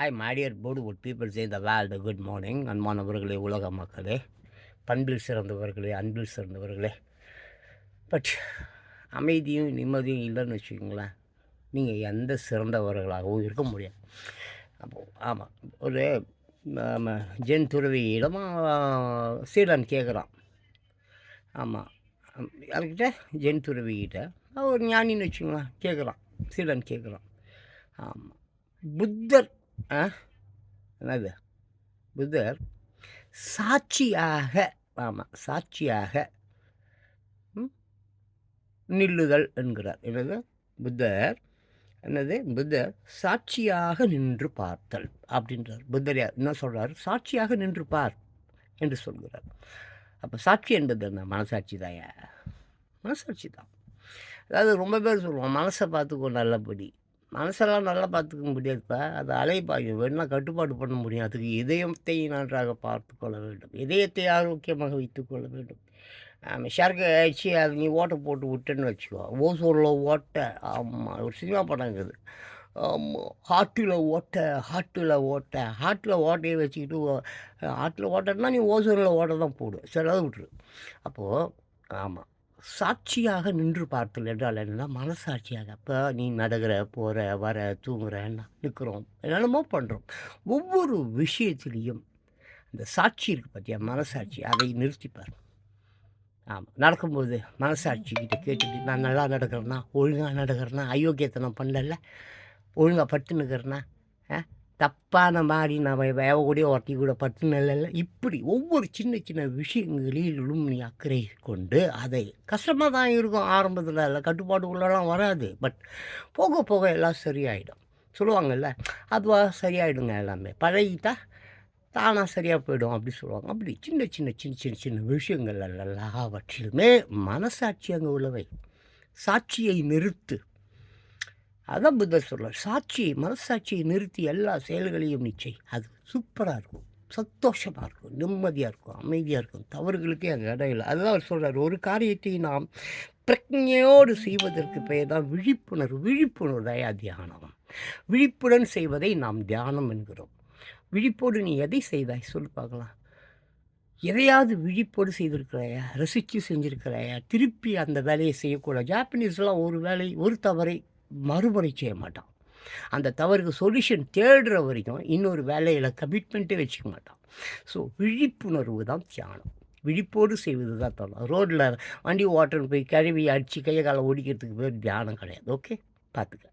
Hi, my dear Bollywood people say the world good morning. அன்பானவர்களே, உலக மக்களே, பண்பில் சிறந்தவர்களே, அன்பில் சிறந்தவர்களே. பட் அமைதியும் நிம்மதியும் இல்லைன்னு வச்சுக்கோங்களேன், நீங்கள் எந்த சிறந்தவர்களாகவும் இருக்க முடியாது. அப்போது ஆமாம், ஒரு நம்ம ஜென் துறவியிடம் சீடன் கேட்குறான். ஆமாம், யார்கிட்ட? ஜென் துறவிகிட்ட. ஒரு ஞானின்னு வச்சுக்கோங்களேன், கேட்குறான். சீடன் கேட்குறான். ஆமாம், புத்தர் என்னது புத்தர் சாட்சியாக, ஆமாம், சாட்சியாக நில்லுதல் என்கிறார். என்னது? புத்தர் புத்தர் சாட்சியாக நின்று பார்த்தல் அப்படின்றார். புத்தர் என்ன சொல்கிறார்? சாட்சியாக நின்று பார் என்று சொல்கிறார். அப்போ சாட்சி என்பது என்ன? மனசாட்சி தாயா? மனசாட்சி தான். அதாவது ரொம்ப பேர் சொல்லுவோம், மனசை பார்த்துக்கோ நல்லபடி. மனசெல்லாம் நல்லா பார்த்துக்க முடியாதுப்பா, அது அலைபாயும். வேணா கட்டுப்பாடு பண்ண முடியும். அதுக்கு இதயத்தை நன்றாக பார்த்து கொள்ள வேண்டும். இதயத்தை ஆரோக்கியமாக வைத்துக்கொள்ள வேண்டும். ஷார்க்கு ஆயிடுச்சு, அது நீ ஓட்டை போட்டு விட்டேன்னு வச்சுக்கோ, ஓசோரில் ஓட்டை. ஆமாம், ஒரு சினிமா படம் இருக்குது. ஆமாம், ஹார்ட்டில் ஓட்டை, ஹார்ட்டில் ஓட்டையை வச்சுக்கிட்டு ஹார்ட்டில் ஓட்டைன்னா நீ ஓசோனில் ஓட்டை தான் போடு. சரி, அதை விட்டுரு. அப்போது ஆமாம், சாட்சியாக நின்று பார்த்தல் என்றால் என்னென்னா மனசாட்சியாக. அப்போ நீ நடக்கிற, போகிற, வர, தூங்குற, நிற்கிறோம், என்னென்னமோ பண்ணுறோம். ஒவ்வொரு விஷயத்துலேயும் இந்த சாட்சி இருக்குது பார்த்தியா, மனசாட்சி, அதை நிறுத்திப்பார். ஆமாம், நடக்கும்போது மனசாட்சிக்கிட்ட கேட்டுட்டு, நான் நல்லா நடக்கிறேன்னா, ஒழுங்காக நடக்கிறேன்னா, அயோக்கியத்தனம் பண்ணல, ஒழுங்காக பட்டுன்னுக்கிறேன்னா, தப்பான மாதிரி நான் வேவ கூடிய ஒட்டி கூட பட்டுனல. இப்படி ஒவ்வொரு சின்ன சின்ன விஷயங்களிலும் நீ அக்கறை கொண்டு, அதை கஷ்டமாக தான் இருக்கும் ஆரம்பத்தில், இல்லை கட்டுப்பாட்டுக்குள்ளெல்லாம் வராது. பட் போக போக எல்லாம் சரியாயிடும். சொல்லுவாங்கள்ல, அதுவாக சரியாயிடுங்க, எல்லாமே பழகிட்டா தானாக சரியாக போயிடும் அப்படி சொல்லுவாங்க. அப்படி சின்ன சின்ன சின்ன சின்ன சின்ன விஷயங்கள் எல்லாவற்றிலுமே மனசாட்சி அங்கே உள்ளவை. சாட்சியை நிறுத்து. அதான் புத்தர் சொல்கிறார், சாட்சியை, மனசாட்சியை நிறுத்தி எல்லா செயல்களையும் நிச்சய். அது சூப்பராக இருக்கும், சந்தோஷமாக இருக்கும், நிம்மதியாக இருக்கும், அமைதியாக இருக்கும். தவறுகளுக்கே அங்கே இடம் இல்லை. அதுதான் அவர் சொல்கிறார், ஒரு காரியத்தை நாம் பிரக்ஞையோடு செய்வதற்கு பெயர் தான் விழிப்புணர்வு. விழிப்புணர்வு தயா தியானம். விழிப்புடன் செய்வதை நாம் தியானம் என்கிறோம். விழிப்போடு நீ எதை செய்தாய் சொல்லி பார்க்கலாம். எதையாவது விழிப்போடு செய்திருக்கிறாயா? ரசித்து செஞ்சுருக்கிறாயா? திருப்பி அந்த வேலையை செய்யக்கூடாது. ஜாப்பனீஸ்லாம் ஒரு வேலை, ஒரு தவறை மறுமுறை செய்ய மாட்டான். அந்த தவறுக்கு சொல்யூஷன் தேடுற வரைக்கும் இன்னொரு வேலையில் கமிட்மெண்ட்டே வச்சுக்க மாட்டான். ஸோ விழிப்புணர்வு தான் தியானம். விழிப்போடு செய்வது தான் தோணும். ரோட்டில் வண்டி ஓட்டுன்னு போய் கழுவி அடித்து கையை காலை ஓடிக்கிறதுக்கு பேர் தியானம் கிடையாது. ஓகே, பார்த்துக்க.